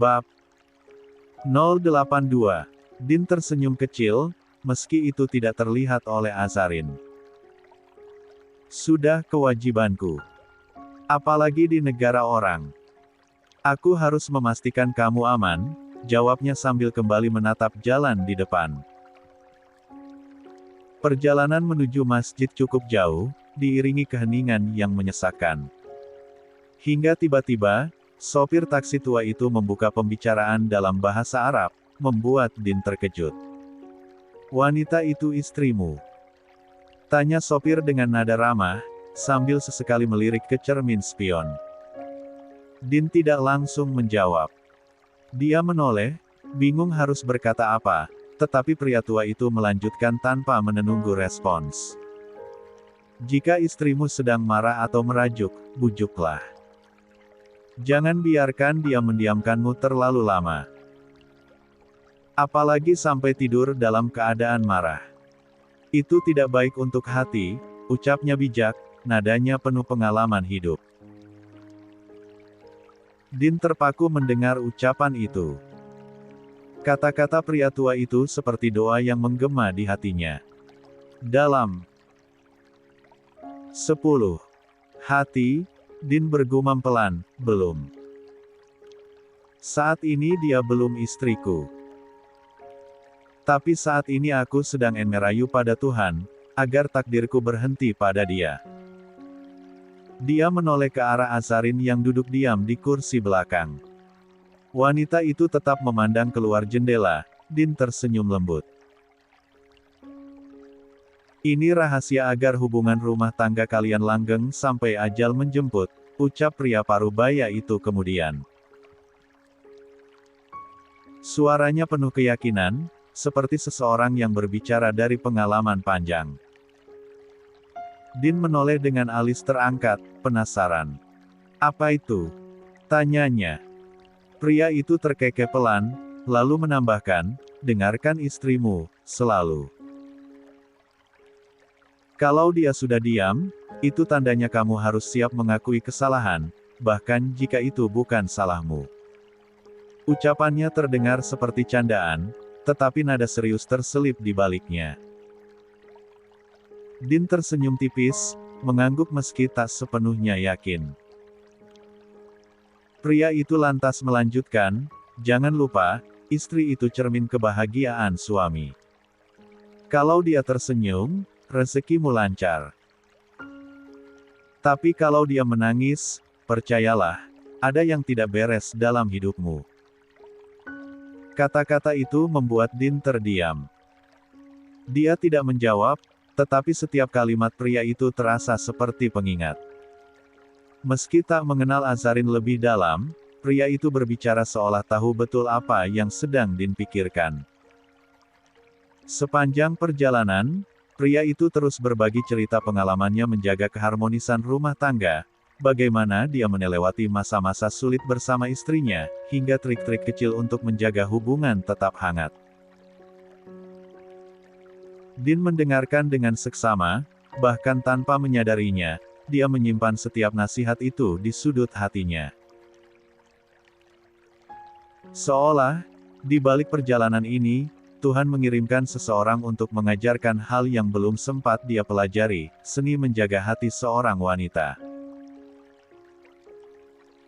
Bab 082. Din tersenyum kecil, meski itu tidak terlihat oleh Azarin. Sudah kewajibanku. Apalagi di negara orang. Aku harus memastikan kamu aman, jawabnya sambil kembali menatap jalan di depan. Perjalanan menuju masjid cukup jauh, diiringi keheningan yang menyesakkan. Hingga tiba-tiba, sopir taksi tua itu membuka pembicaraan dalam bahasa Arab, membuat Din terkejut. "Wanita itu istrimu?" tanya sopir dengan nada ramah, sambil sesekali melirik ke cermin spion. Din tidak langsung menjawab. Dia menoleh, bingung harus berkata apa, tetapi pria tua itu melanjutkan tanpa menunggu respons. "Jika istrimu sedang marah atau merajuk, bujuklah. Jangan biarkan dia mendiamkanmu terlalu lama. Apalagi sampai tidur dalam keadaan marah. Itu tidak baik untuk hati," ucapnya bijak, nadanya penuh pengalaman hidup. Din terpaku mendengar ucapan itu. Kata-kata pria tua itu seperti doa yang menggema di hatinya. Dalam 10 hati, Din bergumam pelan, "Belum. Saat ini dia belum istriku. Tapi saat ini aku sedang merayu pada Tuhan, agar takdirku berhenti pada dia." Dia menoleh ke arah Azarin yang duduk diam di kursi belakang. Wanita itu tetap memandang keluar jendela. Din tersenyum lembut. "Ini rahasia agar hubungan rumah tangga kalian langgeng sampai ajal menjemput," ucap pria parubaya itu kemudian. Suaranya penuh keyakinan, seperti seseorang yang berbicara dari pengalaman panjang. Din menoleh dengan alis terangkat, penasaran. "Apa itu?" tanyanya. Pria itu terkekeh pelan, lalu menambahkan, "Dengarkan istrimu, selalu. Kalau dia sudah diam, itu tandanya kamu harus siap mengakui kesalahan, bahkan jika itu bukan salahmu." Ucapannya terdengar seperti candaan, tetapi nada serius terselip di baliknya. Din tersenyum tipis, mengangguk meski tak sepenuhnya yakin. Pria itu lantas melanjutkan, "Jangan lupa, istri itu cermin kebahagiaan suami. Kalau dia tersenyum, rezekimu lancar. Tapi kalau dia menangis, percayalah, ada yang tidak beres dalam hidupmu." Kata-kata itu membuat Din terdiam. Dia tidak menjawab, tetapi setiap kalimat pria itu terasa seperti pengingat. Meski tak mengenal Azarin lebih dalam, pria itu berbicara seolah tahu betul apa yang sedang Din pikirkan. Sepanjang perjalanan, pria itu terus berbagi cerita pengalamannya menjaga keharmonisan rumah tangga, bagaimana dia melewati masa-masa sulit bersama istrinya, hingga trik-trik kecil untuk menjaga hubungan tetap hangat. Din mendengarkan dengan seksama, bahkan tanpa menyadarinya, dia menyimpan setiap nasihat itu di sudut hatinya. Seolah, di balik perjalanan ini, Tuhan mengirimkan seseorang untuk mengajarkan hal yang belum sempat dia pelajari, seni menjaga hati seorang wanita.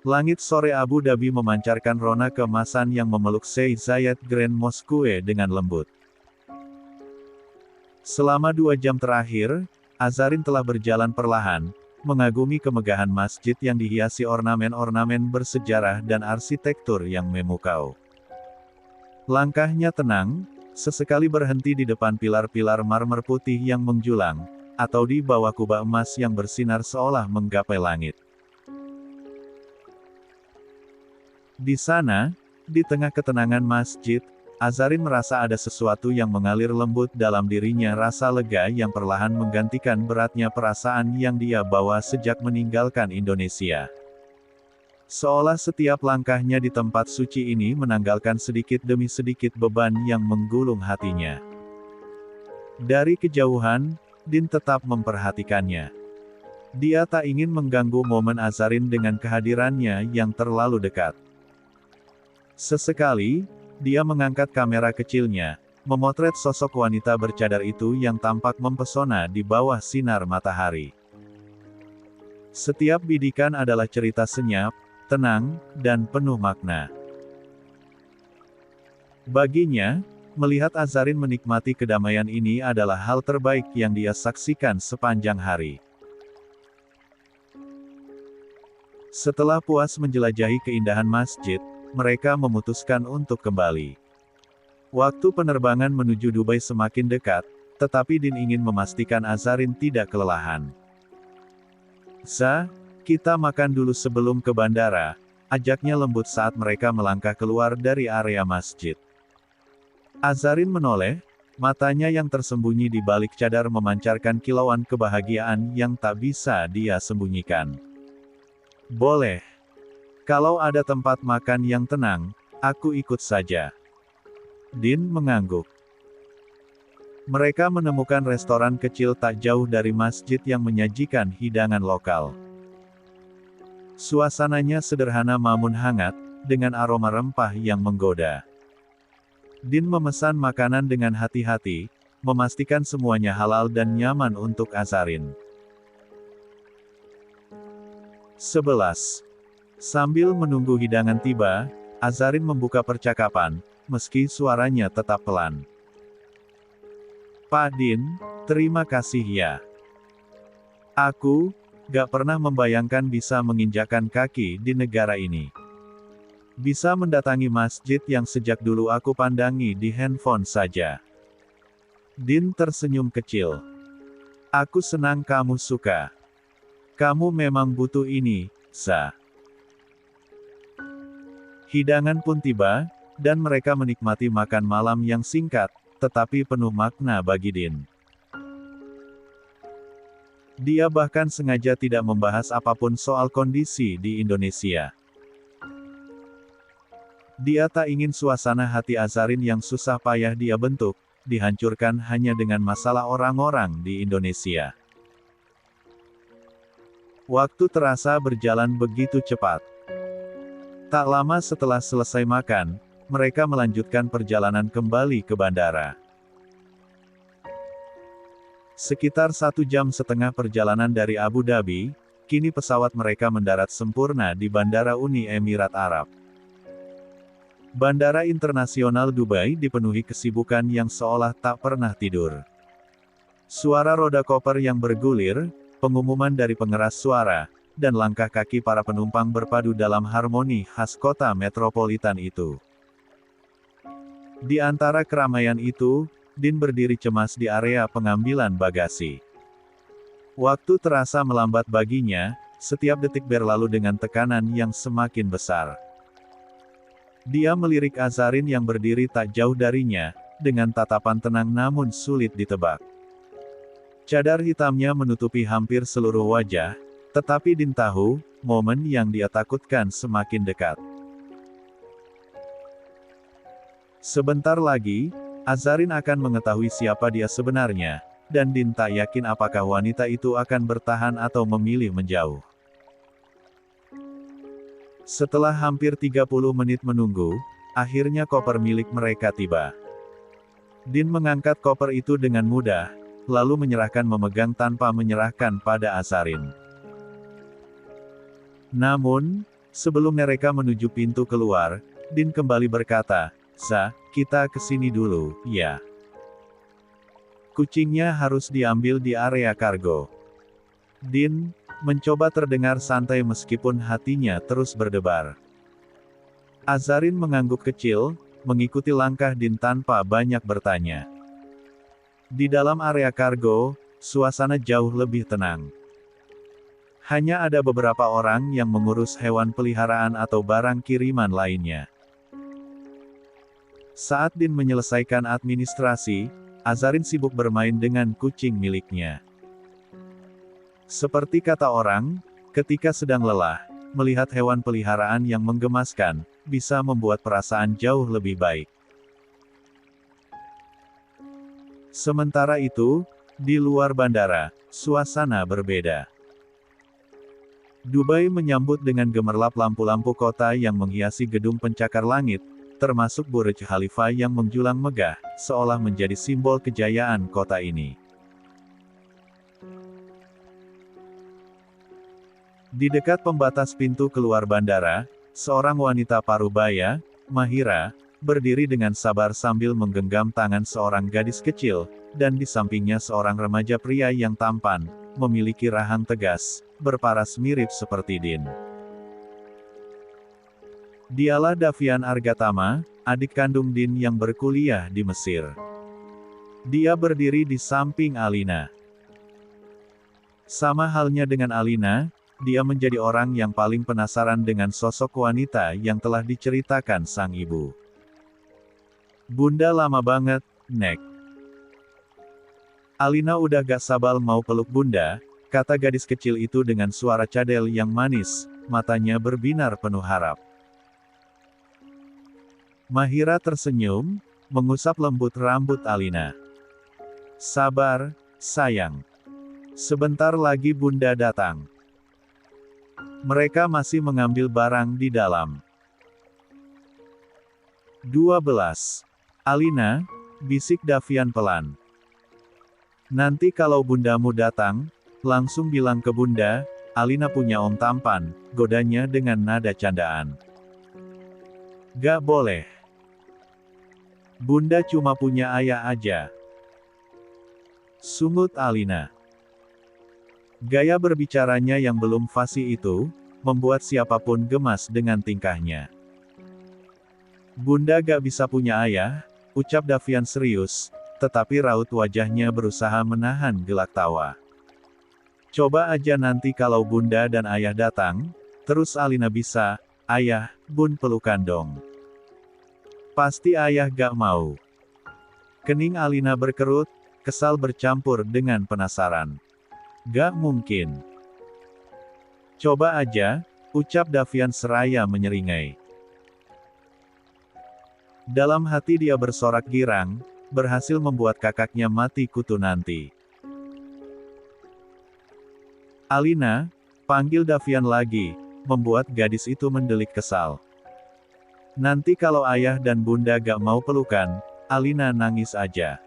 Langit sore Abu Dhabi memancarkan rona keemasan yang memeluk Sheikh Zayed Grand Mosque dengan lembut. Selama 2 jam terakhir, Azarin telah berjalan perlahan, mengagumi kemegahan masjid yang dihiasi ornamen-ornamen bersejarah dan arsitektur yang memukau. Langkahnya tenang, sesekali berhenti di depan pilar-pilar marmer putih yang menjulang, atau di bawah kubah emas yang bersinar seolah menggapai langit. Di sana, di tengah ketenangan masjid, Azarin merasa ada sesuatu yang mengalir lembut dalam dirinya, rasa lega yang perlahan menggantikan beratnya perasaan yang dia bawa sejak meninggalkan Indonesia. Seolah setiap langkahnya di tempat suci ini menanggalkan sedikit demi sedikit beban yang menggulung hatinya. Dari kejauhan, Din tetap memperhatikannya. Dia tak ingin mengganggu momen Azarin dengan kehadirannya yang terlalu dekat. Sesekali, dia mengangkat kamera kecilnya, memotret sosok wanita bercadar itu yang tampak mempesona di bawah sinar matahari. Setiap bidikan adalah cerita senyap, tenang, dan penuh makna. Baginya, melihat Azarin menikmati kedamaian ini adalah hal terbaik yang dia saksikan sepanjang hari. Setelah puas menjelajahi keindahan masjid, mereka memutuskan untuk kembali. Waktu penerbangan menuju Dubai semakin dekat, tetapi Din ingin memastikan Azarin tidak kelelahan. "Za, kita makan dulu sebelum ke bandara," ajaknya lembut saat mereka melangkah keluar dari area masjid. Azarin menoleh, matanya yang tersembunyi di balik cadar memancarkan kilauan kebahagiaan yang tak bisa dia sembunyikan. "Boleh. Kalau ada tempat makan yang tenang, aku ikut saja." Din mengangguk. Mereka menemukan restoran kecil tak jauh dari masjid yang menyajikan hidangan lokal. Suasananya sederhana namun hangat, dengan aroma rempah yang menggoda. Din memesan makanan dengan hati-hati, memastikan semuanya halal dan nyaman untuk Azarin. 11. Sambil menunggu hidangan tiba, Azarin membuka percakapan, meski suaranya tetap pelan. "Pak Din, terima kasih ya. Aku gak pernah membayangkan bisa menginjakkan kaki di negara ini. Bisa mendatangi masjid yang sejak dulu aku pandangi di handphone saja." Din tersenyum kecil. "Aku senang kamu suka. Kamu memang butuh ini, Za." Hidangan pun tiba, dan mereka menikmati makan malam yang singkat, tetapi penuh makna bagi Din. Dia bahkan sengaja tidak membahas apapun soal kondisi di Indonesia. Dia tak ingin suasana hati Azarin yang susah payah dia bentuk, dihancurkan hanya dengan masalah orang-orang di Indonesia. Waktu terasa berjalan begitu cepat. Tak lama setelah selesai makan, mereka melanjutkan perjalanan kembali ke bandara. Sekitar 1,5 jam perjalanan dari Abu Dhabi, kini pesawat mereka mendarat sempurna di Bandara Uni Emirat Arab. Bandara Internasional Dubai dipenuhi kesibukan yang seolah tak pernah tidur. Suara roda koper yang bergulir, pengumuman dari pengeras suara, dan langkah kaki para penumpang berpadu dalam harmoni khas kota metropolitan itu. Di antara keramaian itu, Din berdiri cemas di area pengambilan bagasi. Waktu terasa melambat baginya, setiap detik berlalu dengan tekanan yang semakin besar. Dia melirik Azarin yang berdiri tak jauh darinya, dengan tatapan tenang namun sulit ditebak. Cadar hitamnya menutupi hampir seluruh wajah, tetapi Din tahu, momen yang dia takutkan semakin dekat. Sebentar lagi, Azarin akan mengetahui siapa dia sebenarnya, dan Din tak yakin apakah wanita itu akan bertahan atau memilih menjauh. Setelah hampir 30 menit menunggu, akhirnya koper milik mereka tiba. Din mengangkat koper itu dengan mudah, lalu memegang tanpa menyerahkan pada Azarin. Namun, sebelum mereka menuju pintu keluar, Din kembali berkata, "Za, kita kesini dulu, ya. Kucingnya harus diambil di area kargo." Din mencoba terdengar santai meskipun hatinya terus berdebar. Azarin mengangguk kecil, mengikuti langkah Din tanpa banyak bertanya. Di dalam area kargo, suasana jauh lebih tenang. Hanya ada beberapa orang yang mengurus hewan peliharaan atau barang kiriman lainnya. Saat Din menyelesaikan administrasi, Azarin sibuk bermain dengan kucing miliknya. Seperti kata orang, ketika sedang lelah, melihat hewan peliharaan yang menggemaskan, bisa membuat perasaan jauh lebih baik. Sementara itu, di luar bandara, suasana berbeda. Dubai menyambut dengan gemerlap lampu-lampu kota yang menghiasi gedung pencakar langit, termasuk Burj Khalifa yang menjulang megah, seolah menjadi simbol kejayaan kota ini. Di dekat pembatas pintu keluar bandara, seorang wanita parubaya, Mahira, berdiri dengan sabar sambil menggenggam tangan seorang gadis kecil, dan di sampingnya seorang remaja pria yang tampan, memiliki rahang tegas, berparas mirip seperti Din. Dialah Davian Argatama, adik kandung Din yang berkuliah di Mesir. Dia berdiri di samping Alina. Sama halnya dengan Alina, dia menjadi orang yang paling penasaran dengan sosok wanita yang telah diceritakan sang ibu. Bunda lama banget, Nek. Alina udah gak sabar mau peluk Bunda, kata gadis kecil itu dengan suara cadel yang manis, matanya berbinar penuh harap. Mahira tersenyum, mengusap lembut rambut Alina. Sabar, sayang. Sebentar lagi Bunda datang. Mereka masih mengambil barang di dalam. 12. Alina, bisik Davian pelan. Nanti kalau bundamu datang, langsung bilang ke Bunda, Alina punya om tampan, godanya dengan nada candaan. Gak boleh. Bunda cuma punya ayah aja. Sungut Alina. Gaya berbicaranya yang belum fasih itu, membuat siapapun gemas dengan tingkahnya. Bunda gak bisa punya ayah, ucap Davian serius, tetapi raut wajahnya berusaha menahan gelak tawa. Coba aja nanti kalau Bunda dan ayah datang, terus Alina bisa, ayah, Bun pelukan dong. Pasti ayah gak mau. Kening Alina berkerut, kesal bercampur dengan penasaran. Gak mungkin. Coba aja, ucap Davian seraya menyeringai. Dalam hati dia bersorak girang, berhasil membuat kakaknya mati kutu nanti. Alina, panggil Davian lagi, membuat gadis itu mendelik kesal. Nanti kalau ayah dan bunda gak mau pelukan, Alina nangis aja.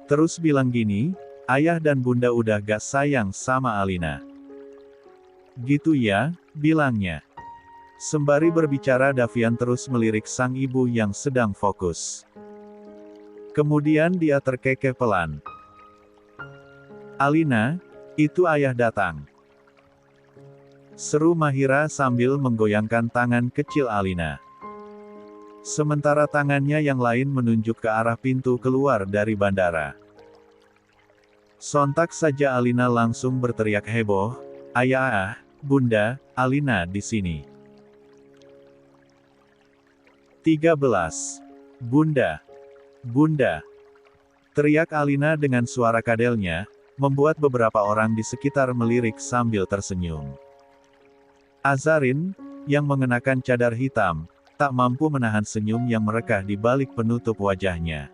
Terus bilang gini, ayah dan bunda udah gak sayang sama Alina. Gitu ya, bilangnya. Sembari berbicara Davian terus melirik sang ibu yang sedang fokus. Kemudian dia terkekeh pelan. Alina, itu ayah datang. Seru Mahira sambil menggoyangkan tangan kecil Alina. Sementara tangannya yang lain menunjuk ke arah pintu keluar dari bandara. Sontak saja Alina langsung berteriak heboh, ayah, bunda, Alina di sini. 13. Bunda. Bunda. Teriak Alina dengan suara kadelnya, membuat beberapa orang di sekitar melirik sambil tersenyum. Azarin, yang mengenakan cadar hitam, tak mampu menahan senyum yang merekah di balik penutup wajahnya.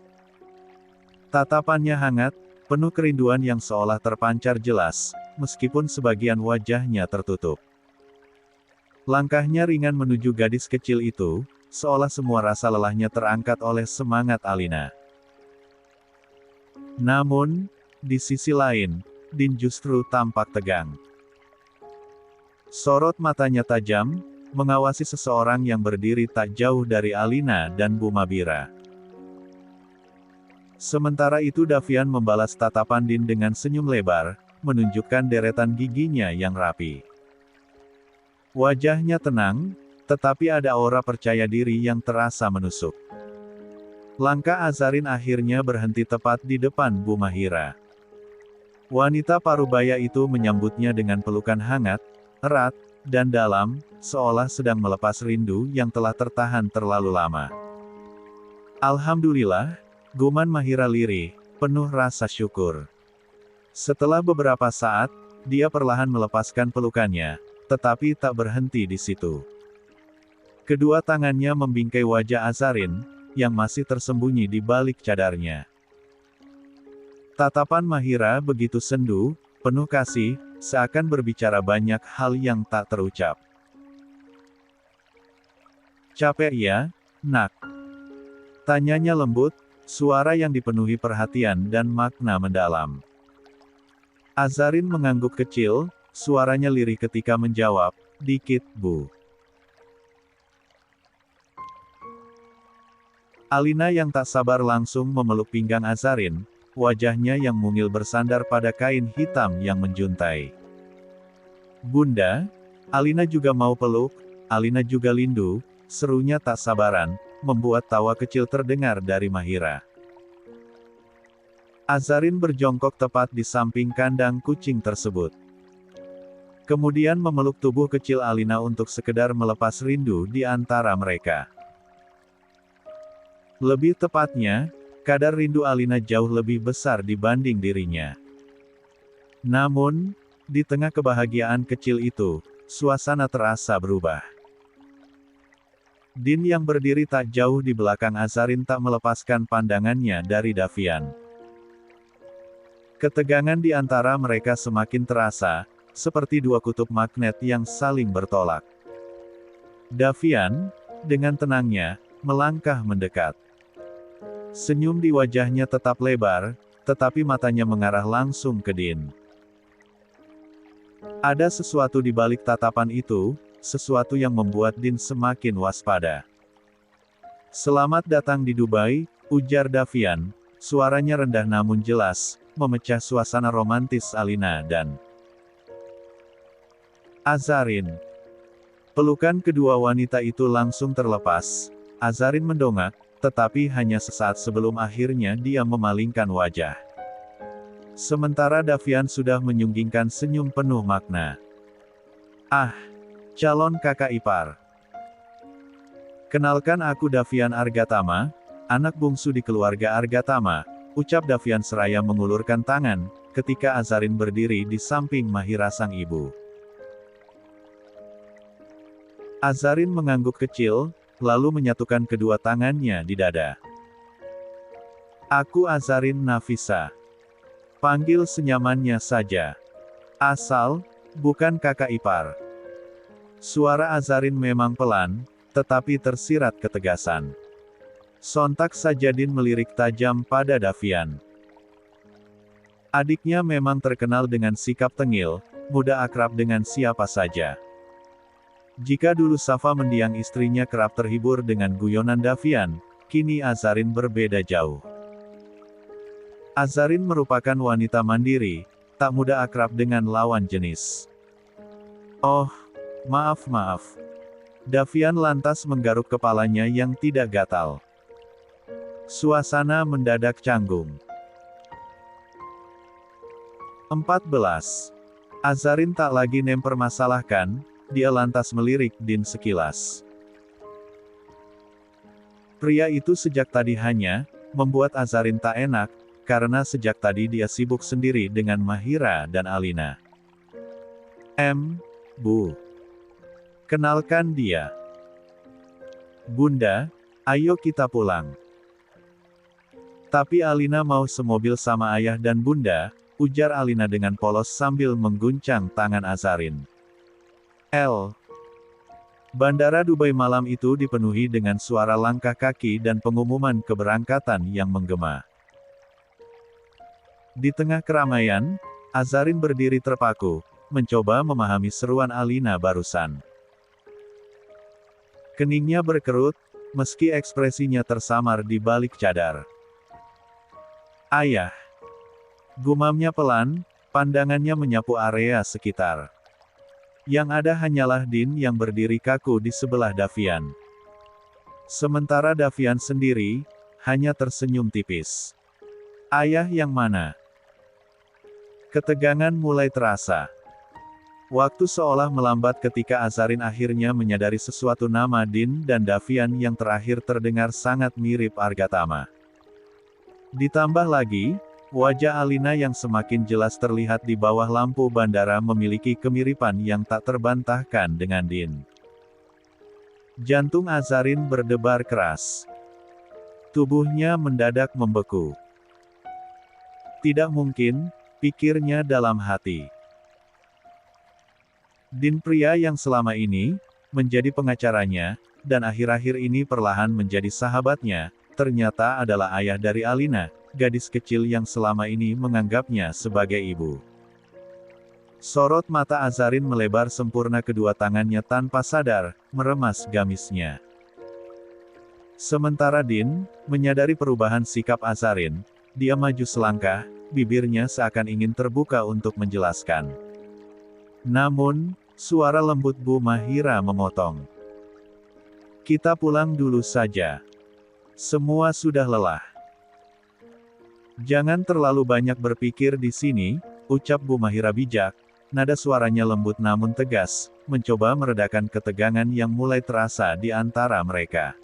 Tatapannya hangat, penuh kerinduan yang seolah terpancar jelas, meskipun sebagian wajahnya tertutup. Langkahnya ringan menuju gadis kecil itu, seolah semua rasa lelahnya terangkat oleh semangat Alina. Namun, di sisi lain, Din justru tampak tegang. Sorot matanya tajam, mengawasi seseorang yang berdiri tak jauh dari Alina dan Bu Mabira. Sementara itu Davian membalas tatapan Din dengan senyum lebar, menunjukkan deretan giginya yang rapi. Wajahnya tenang, tetapi ada aura percaya diri yang terasa menusuk. Langkah Azarin akhirnya berhenti tepat di depan Bu Mahira. Wanita parubaya itu menyambutnya dengan pelukan hangat, erat, dan dalam, seolah sedang melepas rindu yang telah tertahan terlalu lama. Alhamdulillah, guman Mahira lirih, penuh rasa syukur. Setelah beberapa saat, dia perlahan melepaskan pelukannya, tetapi tak berhenti di situ. Kedua tangannya membingkai wajah Azarin, yang masih tersembunyi di balik cadarnya. Tatapan Mahira begitu sendu, penuh kasih, seakan berbicara banyak hal yang tak terucap. Capek ya, Nak? Tanyanya lembut, suara yang dipenuhi perhatian dan makna mendalam. Azarin mengangguk kecil, suaranya lirih ketika menjawab, "Dikit, Bu." Alina yang tak sabar langsung memeluk pinggang Azarin, wajahnya yang mungil bersandar pada kain hitam yang menjuntai. "Bunda, Alina juga mau peluk, Alina juga lindu," serunya tak sabaran, membuat tawa kecil terdengar dari Mahira. Azarin berjongkok tepat di samping kandang kucing tersebut. Kemudian memeluk tubuh kecil Alina untuk sekedar melepas rindu di antara mereka. Lebih tepatnya, kadar rindu Alina jauh lebih besar dibanding dirinya. Namun, di tengah kebahagiaan kecil itu, suasana terasa berubah. Din yang berdiri tak jauh di belakang Azarin tak melepaskan pandangannya dari Davian. Ketegangan di antara mereka semakin terasa, seperti dua kutub magnet yang saling bertolak. Davian, dengan tenangnya, melangkah mendekat. Senyum di wajahnya tetap lebar, tetapi matanya mengarah langsung ke Din. Ada sesuatu di balik tatapan itu, sesuatu yang membuat Din semakin waspada. "Selamat datang di Dubai," ujar Davian, suaranya rendah namun jelas, memecah suasana romantis Alina dan Azarin. Pelukan kedua wanita itu langsung terlepas. Azarin mendongak, tetapi hanya sesaat sebelum akhirnya dia memalingkan wajah. Sementara Davian sudah menyunggingkan senyum penuh makna. "Ah, calon kakak ipar. Kenalkan aku Davian Argatama, anak bungsu di keluarga Argatama," ucap Davian seraya mengulurkan tangan, ketika Azarin berdiri di samping Mahira sang ibu. Azarin mengangguk kecil, lalu menyatukan kedua tangannya di dada. "Aku Azarin Nafisa. Panggil senyamannya saja. Asal, bukan kakak ipar." Suara Azarin memang pelan, tetapi tersirat ketegasan. Sontak saja Din melirik tajam pada Davian. Adiknya memang terkenal dengan sikap tengil, mudah akrab dengan siapa saja. Jika dulu Safa mendiang istrinya kerap terhibur dengan guyonan Davian, kini Azarin berbeda jauh. Azarin merupakan wanita mandiri, tak mudah akrab dengan lawan jenis. "Oh, maaf. Davian lantas menggaruk kepalanya yang tidak gatal. Suasana mendadak canggung. 14. Azarin tak lagi mempermasalahkan, dia lantas melirik Din sekilas. Pria itu sejak tadi hanya membuat Azarin tak enak, karena sejak tadi dia sibuk sendiri dengan Mahira dan Alina. Bu. Kenalkan dia. Bunda, ayo kita pulang." "Tapi Alina mau semobil sama ayah dan bunda," ujar Alina dengan polos sambil mengguncang tangan Azarin. Bandara Dubai malam itu dipenuhi dengan suara langkah kaki dan pengumuman keberangkatan yang menggema. Di tengah keramaian, Azarin berdiri terpaku, mencoba memahami seruan Alina barusan. Keningnya berkerut, meski ekspresinya tersamar di balik cadar. "Ayah." Gumamnya pelan, pandangannya menyapu area sekitar. Yang ada hanyalah Din yang berdiri kaku di sebelah Davian. Sementara Davian sendiri, hanya tersenyum tipis. "Ayah yang mana?" Ketegangan mulai terasa. Waktu seolah melambat ketika Azarin akhirnya menyadari sesuatu. Nama Din dan Davian yang terakhir terdengar sangat mirip Argatama. Ditambah lagi, wajah Alina yang semakin jelas terlihat di bawah lampu bandara memiliki kemiripan yang tak terbantahkan dengan Din. Jantung Azarin berdebar keras. Tubuhnya mendadak membeku. Tidak mungkin, pikirnya dalam hati. Din, pria yang selama ini menjadi pengacaranya, dan akhir-akhir ini perlahan menjadi sahabatnya, ternyata adalah ayah dari Alina, gadis kecil yang selama ini menganggapnya sebagai ibu. Sorot mata Azarin melebar sempurna, kedua tangannya tanpa sadar, meremas gamisnya. Sementara Din, menyadari perubahan sikap Azarin, dia maju selangkah, bibirnya seakan ingin terbuka untuk menjelaskan. Namun, suara lembut Bu Mahira memotong. Kita pulang dulu saja. Semua sudah lelah. Jangan terlalu banyak berpikir di sini, ucap Bu Mahira bijak. Nada suaranya lembut namun tegas, mencoba meredakan ketegangan yang mulai terasa di antara mereka.